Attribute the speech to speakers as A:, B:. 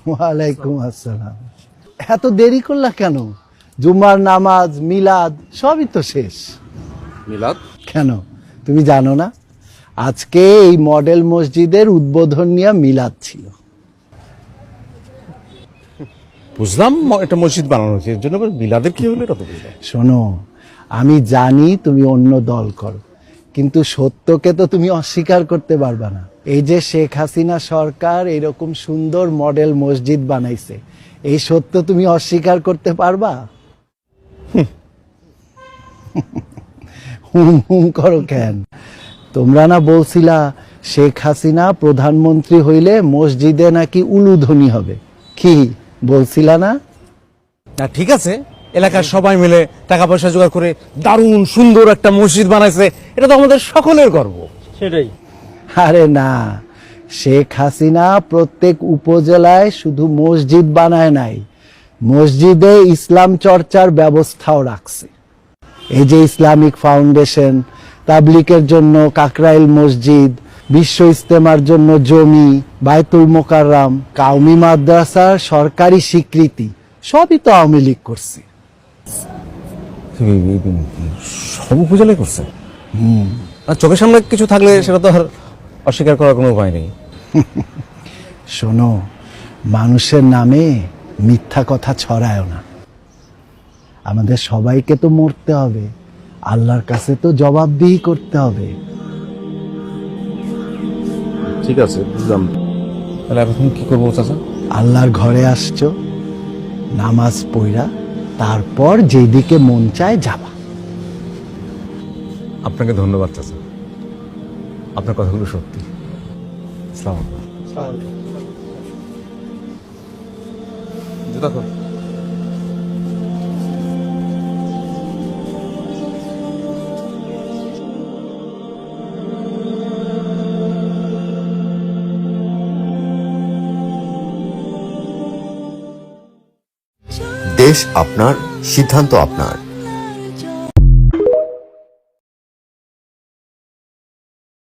A: ওয়ালাইকুম আসসালাম। এত দেরি করলা কেন? জুমার নামাজ, মিলাদ সবই তো শেষ।
B: মিলাদ?
A: কেন তুমি জানো না? আজকে এই মডেল মসজিদের উদ্বোধন নিয়ে মিলাদ ছিল।
B: বুঝলাম একটা মসজিদ বানানো হচ্ছে, এর জন্য মিলাদের কি হলো এটা তো বুঝলাম।
A: শোনো, আমি জানি তুমি অন্য দল করো, কিন্তু সত্যকে তো তুমি অস্বীকার করতে পারবা না। এই যে শেখ হাসিনা সরকার এরকম সুন্দর মডেল মসজিদ বানাইছে, এই সত্য তুমি অস্বীকার করতে পারবা? হুম হুম করো কেন? তোমরা না বলছিলা শেখ হাসিনা প্রধানমন্ত্রী হইলে মসজিদে নাকি উলুধ্বনি হবে? কি বলছিলা না?
B: না ঠিক আছে, এলাকার সবাই মিলে টাকা পয়সা জোগাড় করে দারুণ সুন্দর একটা মসজিদ বানাইছে, এটা তো আমাদের সকলের গর্ব।
C: সেটাই।
A: আরে না, শেখ হাসিনা প্রত্যেক উপজেলায় শুধু মসজিদ বানায় নাই, মসজিদে ইসলাম চর্চার ব্যবস্থাও রাখছে। এই যে ইসলামিক ফাউন্ডেশন, তাবলিকের জন্য কাকরাইল মসজিদ, বিশ্ব ইজতেমার জন্য জমি, বায়তুল মোকাররম, কাউমি মাদ্রাসার সরকারি স্বীকৃতি সবই তো আওয়ামী লীগ করছে।
B: সব উপজেলায় করছে। আর চোখের সামনে কিছু থাকলে সেটা তো আর অস্বীকার করার কোনো উপায় নেই।
A: শোনো, মানুষের নামে মিথ্যা কথা ছড়ায় না। আমাদের সবাইকে তো মরতে হবে, আল্লাহর কাছে তো জবাবদিহি করতে হবে।
B: ঠিক আছে, বুঝলাম। তাহলে এখন কি করবো চাচা?
A: আল্লাহর ঘরে আসছো, নামাজ পড়া, তারপর যেদিকে মন চায় যাবা।
B: আপনাকে ধন্যবাদ চাচা, আপনার কথাগুলো সত্যি। আসসালামু আলাইকুম। জুতা খোল।
D: দেশ আপনার, সিদ্ধান্ত আপনার।